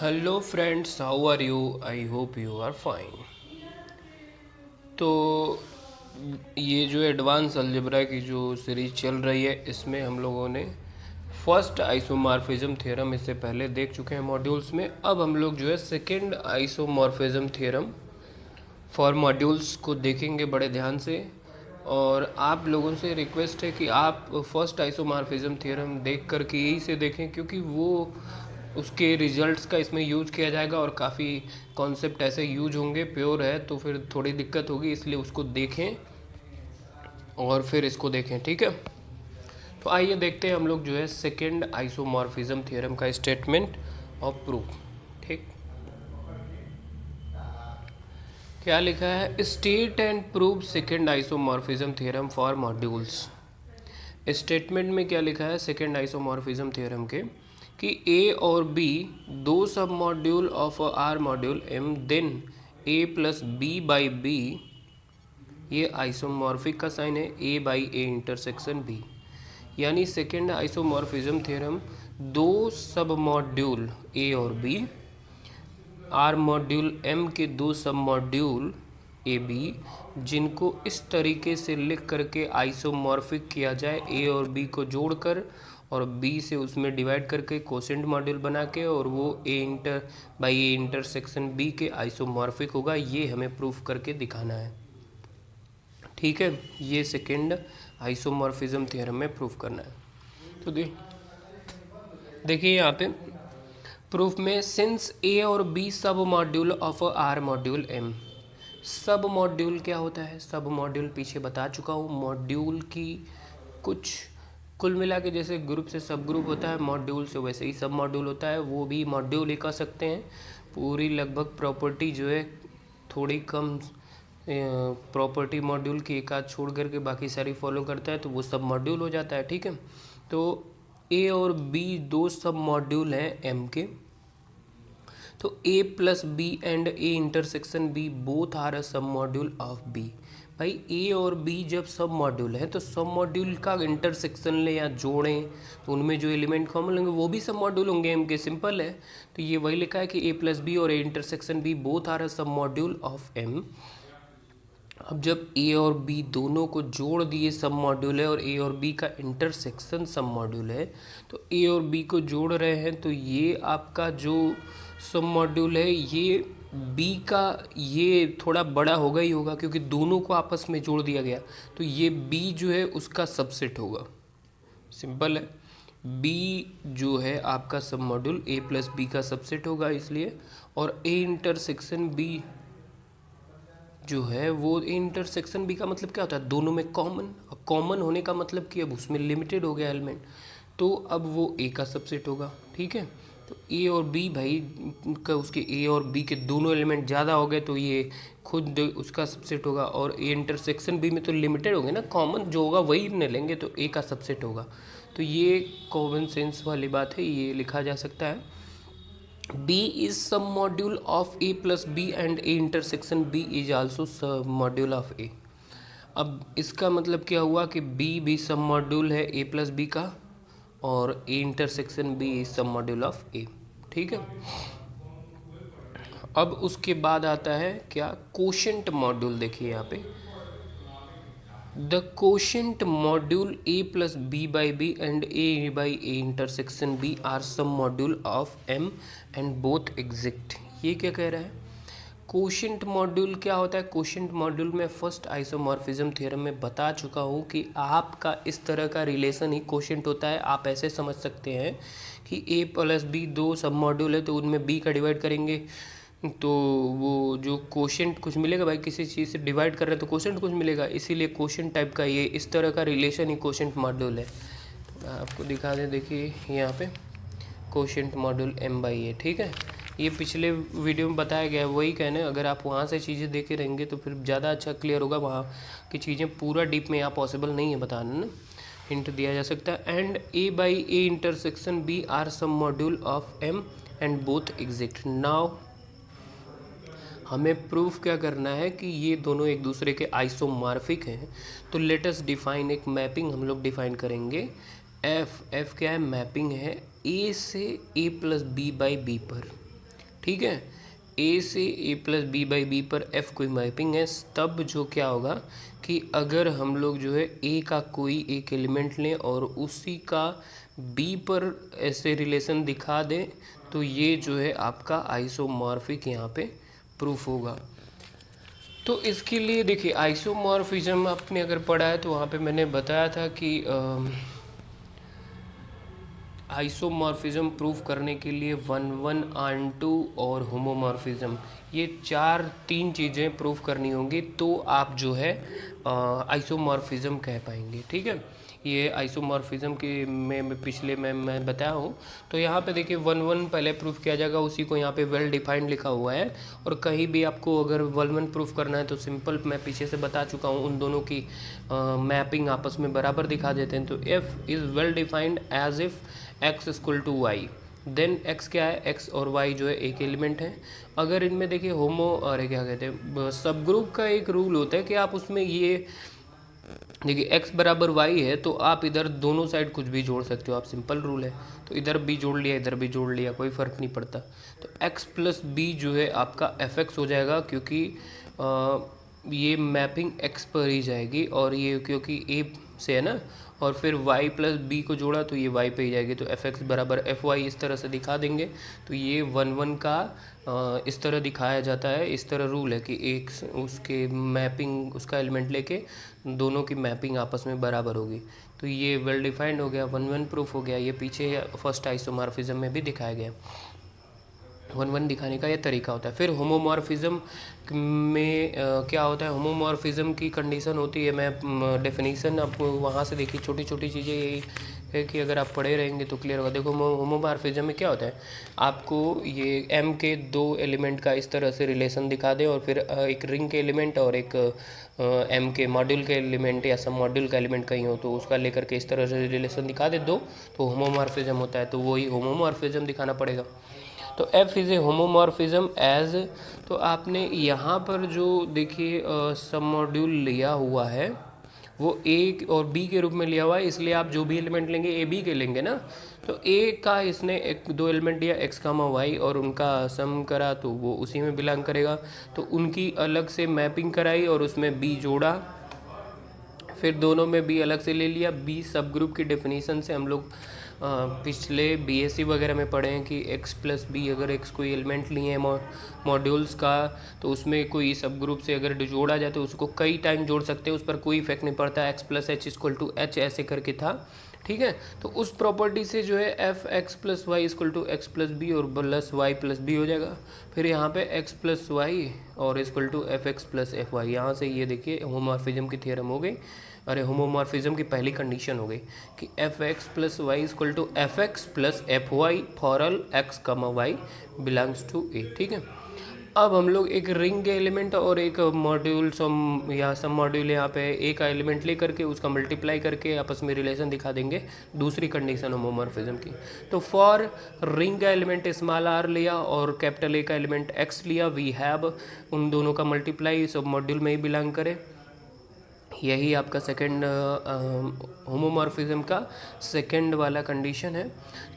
Hello friends, how are you? I hope you are fine. तो ये जो advance algebra की जो सीरीज चल रही है, इसमें हम लोगों ने फर्स्ट आइसोमॉर्फिज्म थ्योरम इससे पहले देख चुके हैं मॉड्यूल्स में। अब हम लोग जो है second isomorphism theorem for modules को देखेंगे बड़े ध्यान से। और आप लोगों से रिक्वेस्ट है कि आप फर्स्ट आइसोमॉर्फिज्म थ्योरम देख कर के यही से देखें, क्योंकि वो उसके रिजल्ट्स का इसमें यूज किया जाएगा और काफ़ी कॉन्सेप्ट ऐसे यूज होंगे, प्योर है तो फिर थोड़ी दिक्कत होगी, इसलिए उसको देखें और फिर इसको देखें, ठीक है। तो आइए देखते हैं हम लोग जो है सेकेंड आइसोमॉर्फिज्म थ्योरम का स्टेटमेंट और प्रूफ। ठीक, क्या लिखा है? State and prove second isomorphism theorem for modules. Statement में क्या लिखा है सेकेंड आइसोमॉर्फिज्म थ्योरम के, कि ए और बी दो submodule of R module M, then A plus B by B, ये आइसोमॉर्फिक का साइन है, A by A intersection B. यानी सेकेंड आइसोमॉर्फिज्म थ्योरम दो सब मॉड्यूल ए और बी, आर मॉड्यूल एम के दो सब मॉड्यूल ए बी, जिनको इस तरीके से लिख करके आइसोमॉर्फिक किया जाए, ए और बी को जोड़कर और बी से उसमें डिवाइड करके कोसेंट मॉड्यूल बना के, और वो A inter by A intersection B के आइसोमॉर्फिक होगा। ये हमें प्रूफ करके दिखाना है, ठीक है। ये सेकेंड आइसोमॉर्फिज्म थ्योरम में प्रूफ करना है। तो देखिए यहाँ पे प्रूफ में, सिंस ए और B submodule of R module M. Submodule क्या होता है? सब मॉड्यूल पीछे बता चुका हूँ। मॉड्यूल की कुछ कुल मिला के, जैसे ग्रुप से सब ग्रुप होता है, मॉड्यूल से वैसे ही सब मॉड्यूल होता है, वो भी मॉड्यूल ही कह सकते हैं। पूरी लगभग प्रॉपर्टी जो है, थोड़ी कम प्रॉपर्टी मॉड्यूल की एक आध छोड़ करके बाकी सारी फॉलो करता है, तो वो सब मॉड्यूल हो जाता है, ठीक है। तो ए और बी दो सब मॉड्यूल हैं एम के। तो A plus B and A intersection B both are a submodule of B. भाई ए और बी जब सब मॉड्यूल है तो सब मॉड्यूल का इंटरसेक्शन ले या जोड़ें तो उनमें जो एलिमेंट कॉमन होंगे वो भी सब मॉड्यूल होंगे एम के, सिंपल है। तो ये वही लिखा है कि ए प्लस बी और A intersection B both are a submodule of M. अब जब ए और बी दोनों को जोड़ दिए सब मॉड्यूल है, और ए और बी का इंटरसेक्शन सब मॉड्यूल है, तो ए और बी को जोड़ रहे हैं, तो ये आपका जो सब मॉड्यूल है, ये बी का ये थोड़ा बड़ा होगा ही होगा, क्योंकि दोनों को आपस में जोड़ दिया गया, तो ये बी जो है उसका सबसेट होगा। सिंपल है, बी जो है आपका सब मॉड्यूल ए प्लस बी का सबसेट होगा इसलिए। और ए इंटरसेक्शन बी जो है वो इंटरसेक्शन बी का मतलब क्या होता है? दोनों में कॉमन। अब कॉमन होने का मतलब कि अब उसमें लिमिटेड हो गया एलिमेंट, तो अब वो ए का सबसेट होगा, ठीक है। तो ए और बी भाई का, उसके ए और बी के दोनों एलिमेंट ज़्यादा हो गए तो ये खुद उसका सबसेट होगा। और ए इंटरसेक्शन बी में तो लिमिटेड होंगे ना, कॉमन जो होगा वही ने लेंगे, तो ए का सबसेट होगा। तो ये कॉमन सेंस वाली बात है, ये लिखा जा सकता है। B is some module of A plus B and A intersection B is also some module of A। अब इसका मतलब क्या हुआ कि B भी सब मॉड्यूल है A प्लस बी का, और A intersection B is submodule of A, ठीक है। अब उसके बाद आता है क्या? Quotient module. देखिए यहाँ पे, the quotient module A plus B by B and A by A intersection B are submodule of M and both exist. ये क्या कह रहा है? कोशेंट मॉड्यूल क्या होता है? कोशेंट मॉड्यूल में फर्स्ट आइसोमॉर्फिज्म थ्योरम में बता चुका हूँ कि आपका इस तरह का रिलेशन ही कोशेंट होता है। आप ऐसे समझ सकते हैं कि ए प्लस बी दो सब मॉड्यूल है, तो उनमें बी का डिवाइड करेंगे तो वो जो कोशेंट कुछ मिलेगा भाई, किसी चीज़ से डिवाइड कर रहे हैं तो कोशेंट कुछ मिलेगा, इसीलिए कोशेंट टाइप का ये इस तरह का रिलेशन ही कोशेंट मॉड्यूल है। तो आपको दिखा दें, देखिए यहाँ पे कोशेंट मॉड्यूल एम बाई ए, ठीक है। ये पिछले वीडियो में बताया गया है, वही कहना है। अगर आप वहाँ से चीज़ें देखे रहेंगे तो फिर ज़्यादा अच्छा क्लियर होगा। वहाँ की चीज़ें पूरा डीप में यहाँ पॉसिबल नहीं है बताना ना, हिंट दिया जा सकता है। And A by A intersection B are submodule of M and both exist. Now हमें प्रूफ क्या करना है कि ये दोनों एक दूसरे के आइसोमॉर्फिक हैं। तो लेट अस डिफाइन एक मैपिंग हम लोग डिफाइन करेंगे। एफ क्या है? मैपिंग है ए से ए प्लस बी बाई बी पर। ठीक है। ए से ए प्लस बी बाई बी पर एफ कोई मैपिंग है, तब जो क्या होगा कि अगर हम लोग जो है ए का कोई एक एलिमेंट लें और उसी का बी पर ऐसे रिलेशन दिखा दें तो ये जो है आपका आइसोमॉर्फिक यहाँ पे प्रूफ होगा। तो इसके लिए देखिए आइसोमॉर्फिज्म आपने अगर पढ़ा है तो वहाँ पे मैंने बताया था कि आइसोमॉर्फिज्म प्रूफ करने के लिए 1 1 ऑन 2 और होमोमॉर्फिज्म, ये तीन चीज़ें प्रूफ करनी होंगी तो आप जो है आइसोमॉर्फिज्म कह पाएंगे। ठीक है, ये आइसोमॉर्फिज्म के मैं पिछले मैं बताया हूँ। तो यहाँ पे देखिए 1 1 पहले प्रूफ किया जाएगा, उसी को यहाँ पे वेल डिफाइंड लिखा हुआ है। और कहीं भी आपको अगर 1 1 प्रूफ करना है तो सिंपल मैं पीछे से बता चुका हूँ, उन दोनों की मैपिंग आपस में बराबर दिखा देते हैं। तो F is well defined as if x equal to Y, then x क्या है, x और y जो है एक एलिमेंट है। अगर इनमें देखिए अरे क्या कहते हैं सब ग्रुप का एक रूल होता है कि आप उसमें ये देखिए x बराबर y है तो आप इधर दोनों साइड कुछ भी जोड़ सकते हो, आप सिंपल रूल है। तो इधर भी जोड़ लिया इधर भी जोड़ लिया, कोई फ़र्क नहीं पड़ता। तो x प्लस बी जो है आपका fx हो जाएगा, क्योंकि ये मैपिंग x पर ही जाएगी और ये क्योंकि a से है ना, और फिर y प्लस बी को जोड़ा तो ये y पे ही जाएगी। तो एफ एक्स बराबर एफ वाई इस तरह से दिखा देंगे। तो ये 1 1 का इस तरह दिखाया जाता है, इस तरह रूल है कि एक उसके मैपिंग उसका एलिमेंट लेके दोनों की मैपिंग आपस में बराबर होगी। तो ये वेल डिफाइंड हो गया, 1 1 प्रूफ हो गया। ये पीछे फर्स्ट आइसोमॉर्फिज्म में भी दिखाया गया। 1 1 दिखाने का ये तरीका होता है। फिर होमोमॉर्फिज्म में क्या होता है, होमोमॉर्फिज्म की कंडीशन होती है, मैं डेफिनेशन आपको वहाँ से देखिए, छोटी छोटी चीज़ें यही है कि अगर आप पढ़े रहेंगे तो क्लियर होगा। देखो होमोमॉर्फिज्म में क्या होता है, आपको ये m के 2 एलिमेंट का इस तरह से रिलेशन दिखा दे और फिर एक रिंग के एलिमेंट और एक m के मॉड्यूल के एलिमेंट या सब मॉड्यूल का एलिमेंट कहीं हो तो उसका लेकर के इस तरह से रिलेशन दिखा दे दो, तो होमोमॉर्फिज्म होता है। तो वही होमोमॉर्फिज्म दिखाना पड़ेगा। तो f is a homomorphism as, तो आपने यहाँ पर जो देखिए सब मॉड्यूल लिया हुआ है वो a और b के रूप में लिया हुआ है, इसलिए आप जो भी एलिमेंट लेंगे a b के लेंगे ना। तो a का इसने एक 2 एलिमेंट दिया x, y और उनका सम करा तो वो उसी में बिलोंग करेगा। तो उनकी अलग से मैपिंग कराई और उसमें b जोड़ा, फिर दोनों में b अलग से ले लिया। b सब ग्रुप की डेफिनेशन से हम लोग पिछले बीएससी वगैरह में पढ़े हैं कि x प्लस बी, अगर x कोई एलिमेंट लिए हैं मॉड्यूल्स का तो उसमें कोई सब ग्रुप से अगर जोड़ा जाए तो उसको कई टाइम जोड़ सकते हैं, उस पर कोई इफेक्ट नहीं पड़ता। x plus H equal to H ऐसे करके था, ठीक है। तो उस प्रॉपर्टी से जो है F X plus Y equal to X plus B और प्लस वाई प्लस बी हो जाएगा। फिर यहाँ पे एक्स प्लस वाई और equal to F X plus F Y, यहाँ से ये देखिए होमोमॉर्फिज्म की थ्योरम हो गई, अरे होमोमॉर्फिज्म की पहली कंडीशन हो गई कि F X plus Y equal to F X plus F Y for all X comma Y belongs to A, ठीक है। अब हम लोग एक रिंग के एलिमेंट और एक मॉड्यूल सम या सब मॉड्यूल यहाँ पे ए का एलिमेंट ले करके उसका मल्टीप्लाई करके आपस में रिलेशन दिखा देंगे, दूसरी कंडीशन होमोमॉर्फिज्म की। तो फॉर रिंग का एलिमेंट स्मॉल आर लिया और कैपिटल ए का एलिमेंट एक्स लिया, वी हैव उन दोनों का मल्टीप्लाई सब मॉड्यूल में ही बिलोंग करे। यही आपका सेकंड होमोमॉर्फिज्म का सेकंड वाला कंडीशन है।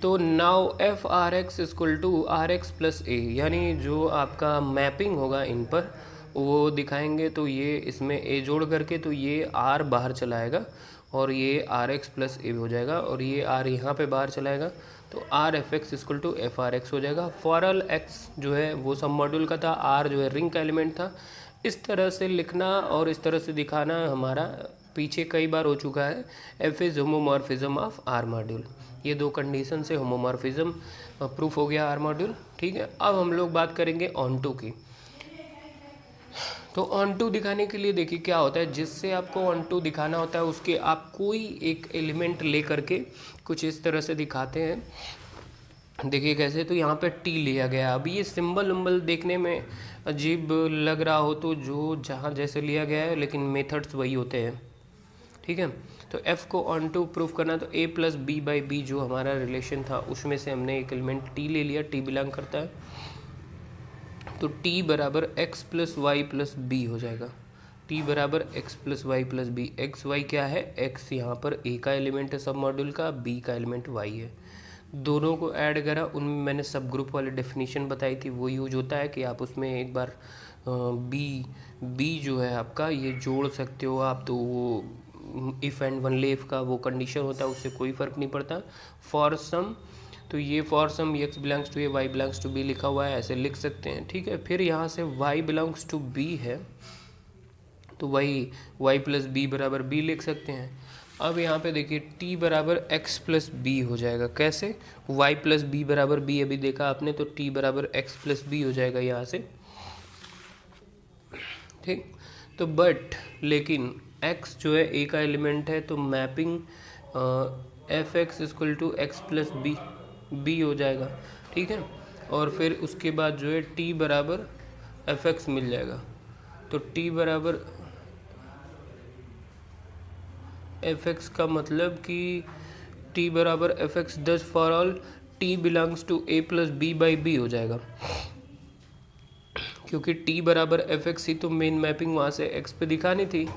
तो now F R X equal to R X plus A, यानी जो आपका मैपिंग होगा इन पर वो दिखाएंगे। तो ये इसमें ए जोड़ करके तो ये आर बाहर चलाएगा और ये आर एक्स प्लस ए हो जाएगा और ये आर यहाँ पे बाहर चलाएगा, तो R F X equal to F R X हो जाएगा। फॉर ऑल एक्स जो है वो सब मॉड्यूल का था, आर जो है रिंग का एलिमेंट था। इस तरह से लिखना और इस तरह से दिखाना हमारा पीछे कई बार हो चुका है। F is homomorphism of R module, ये दो कंडीशन से होमोमॉर्फिज्म प्रूफ हो गया आर मॉड्यूल, ठीक है। अब हम लोग बात करेंगे ऑन टू की। तो ऑन टू दिखाने के लिए देखिए क्या होता है, जिससे आपको ऑन टू दिखाना होता है उसके आप कोई एक एलिमेंट ले करके कुछ इस तरह से दिखाते हैं। देखिए कैसे, तो यहाँ पे टी लिया गया। अब ये सिंबल उम्बल देखने में अजीब लग रहा हो तो जो जहाँ जैसे लिया गया है लेकिन मेथड्स वही होते हैं, ठीक है। तो f को ऑन टू प्रूफ करना, तो a plus B by B जो हमारा रिलेशन था उसमें से हमने एक एलिमेंट t ले लिया, t बिलोंग करता है। तो t बराबर x plus Y plus B हो जाएगा। t बराबर x plus Y plus B, X Y क्या है, x यहाँ पर a का एलिमेंट है सब मॉड्यूल का, b का एलिमेंट y है। दोनों को ऐड करा, उनमें मैंने सब ग्रुप वाली डेफिनेशन बताई थी, वो यूज होता है कि आप उसमें एक बार बी जो है आपका ये जोड़ सकते हो आप, तो वो इफ़ एंड वनली इफ़ का वो कंडीशन होता है, उससे कोई फ़र्क नहीं पड़ता। फॉर सम, तो ये for some x belongs to A y belongs to B लिखा हुआ है, ऐसे लिख सकते हैं, ठीक है। फिर यहाँ से y बिलोंग्स टू b है, तो वही y प्लस बी बराबर b लिख सकते हैं। अब यहाँ पे देखिए t बराबर x प्लस बी हो जाएगा, कैसे? y प्लस बी बराबर b अभी देखा आपने, तो t बराबर x प्लस बी हो जाएगा यहाँ से, ठीक। तो बट लेकिन x जो है a का एलिमेंट है, तो mapping F X equal to X plus B हो जाएगा, ठीक है। और फिर उसके बाद जो है t बराबर एफ एक्स मिल जाएगा, तो t बराबर एफ एक्स का मतलब कि t बराबर एफ एक्स दस for all t belongs to a plus B by B हो जाएगा, क्योंकि t बराबर एफ एक्स ही तो मेन मैपिंग वहाँ से x पे दिखानी थी।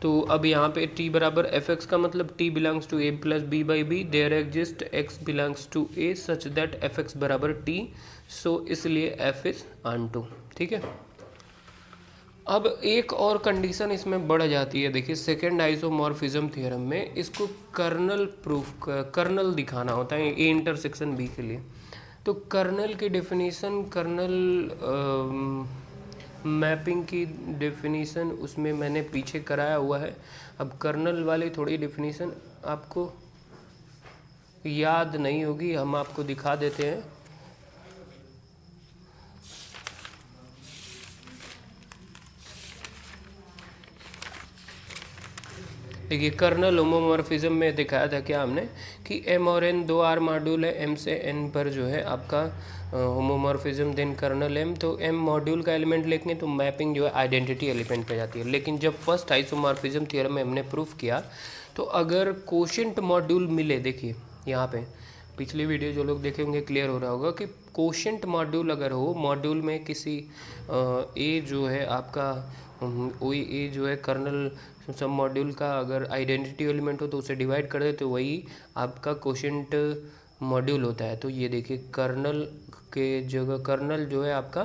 तो अब यहाँ पे t बराबर एफ एक्स का मतलब t belongs to a plus B by B, there exist x belongs to a such that F X बराबर t, सो इसलिए f इज ऑन टू, ठीक है। अब एक और कंडीशन इसमें बढ़ जाती है, देखिए सेकेंड आइसोमॉर्फिज्म थ्योरम में इसको कर्नल प्रूफ कर्नल दिखाना होता है ए इंटरसेक्शन बी के लिए। तो कर्नल की डेफिनेशन, कर्नल मैपिंग की डेफिनेशन उसमें मैंने पीछे कराया हुआ है। अब कर्नल वाली थोड़ी डेफिनेशन आपको याद नहीं होगी, हम आपको दिखा देते हैं। देखिए कर्नल होमोमॉर्फिज्म में दिखाया था क्या हमने कि m और n दो आर मॉड्यूल है, m से n पर जो है आपका होमोमॉर्फिज्म, देन कर्नल m, तो m मॉड्यूल का एलिमेंट लेंगे तो मैपिंग जो है आइडेंटिटी एलिमेंट पे जाती है। लेकिन जब फर्स्ट आइसोमॉर्फिज्म थ्योरम में हमने प्रूफ किया, तो अगर कोशेंट मॉड्यूल मिले, देखिए यहाँ पे पिछली वीडियो जो लोग देखे होंगे क्लियर हो रहा होगा कि कोशेंट मॉड्यूल अगर हो, मॉड्यूल में किसी ए जो है आपका वही ए जो है कर्नल सब मॉड्यूल का अगर आइडेंटिटी एलिमेंट हो तो उसे डिवाइड कर दे, तो वही आपका कोशेंट मॉड्यूल होता है। तो ये देखिए कर्नल के जगह कर्नल जो है आपका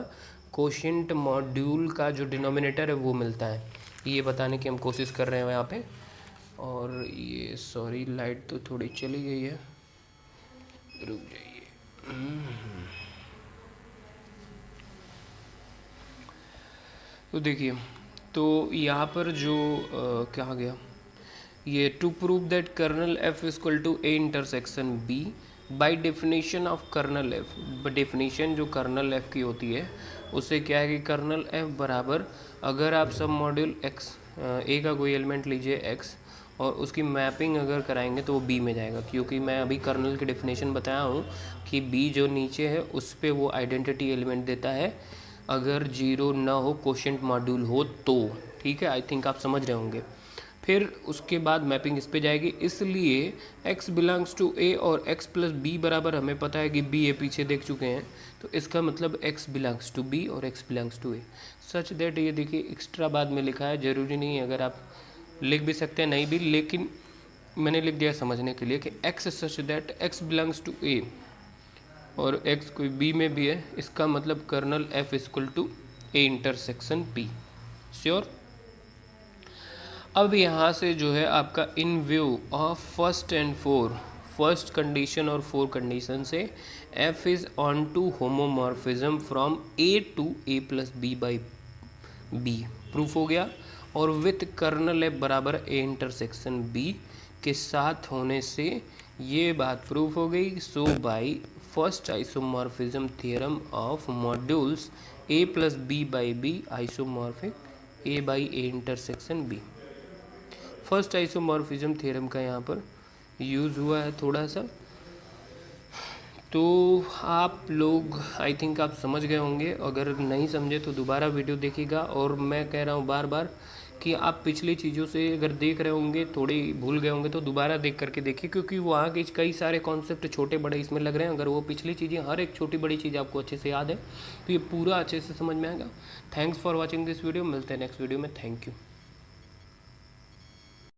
कोशेंट मॉड्यूल का जो डिनोमिनेटर है वो मिलता है, ये बताने की हम कोशिश कर रहे हैं यहाँ पे। और ये सॉरी लाइट तो थोड़ी चली गई है, रुक जाइए। तो देखिए, तो यहाँ पर जो क्या गया, ये to prove that kernel F equal to A intersection B by definition of kernel F. Definition जो कर्नल एफ की होती है उससे क्या है कि कर्नल एफ बराबर, अगर आप सब मॉड्यूल एक्स ए का कोई एलिमेंट लीजिए एक्स और उसकी मैपिंग अगर कराएंगे तो वो बी में जाएगा, क्योंकि मैं अभी कर्नल की डेफिनेशन बताया हूँ कि बी जो नीचे है उस पर वो आइडेंटिटी एलिमेंट देता है अगर जीरो ना हो, कोशेंट मॉड्यूल हो तो, ठीक है। आई थिंक आप समझ रहे होंगे। फिर उसके बाद मैपिंग इस पे जाएगी, इसलिए x बिलोंग्स टू a और x प्लस बी बराबर, हमें पता है कि b a पीछे देख चुके हैं, तो इसका मतलब x बिलोंग्स टू b और x belongs to a such that, ये देखिए एक्स्ट्रा बाद में लिखा है, ज़रूरी नहीं है, अगर आप लिख भी सकते हैं नहीं भी, लेकिन मैंने लिख दिया समझने के लिए कि x such that x belongs to a और x कोई b में भी है, इसका मतलब kernel f equal to a intersection p। Sure. अब यहाँ से जो है आपका in view of first and first condition और फोर कंडीशन से f is onto homomorphism from a to a plus B by B proof हो गया, और विथ कर्नल एफ बराबर a इंटरसेक्शन b के साथ होने से ये बात प्रूफ हो गई। So by first isomorphism theorem of modules a plus B by B isomorphic a by a intersection b। First isomorphism theorem का यहाँ पर यूज़ हुआ है थोड़ा सा, तो आप लोग आई थिंक आप समझ गए होंगे, अगर नहीं समझे तो दोबारा वीडियो देखिएगा। और मैं कह रहा हूँ बार बार कि आप पिछली चीज़ों से अगर देख रहे होंगे, थोड़ी भूल गए होंगे, तो दोबारा देख करके देखिए, क्योंकि वहाँ के कई सारे कॉन्सेप्ट छोटे बड़े इसमें लग रहे हैं। अगर वो पिछली चीज़ें हर एक छोटी बड़ी चीज़ आपको अच्छे से याद है तो ये पूरा अच्छे से समझ में आएगा। Thanks for watching this video, मिलते हैं नेक्स्ट वीडियो में। Thank you.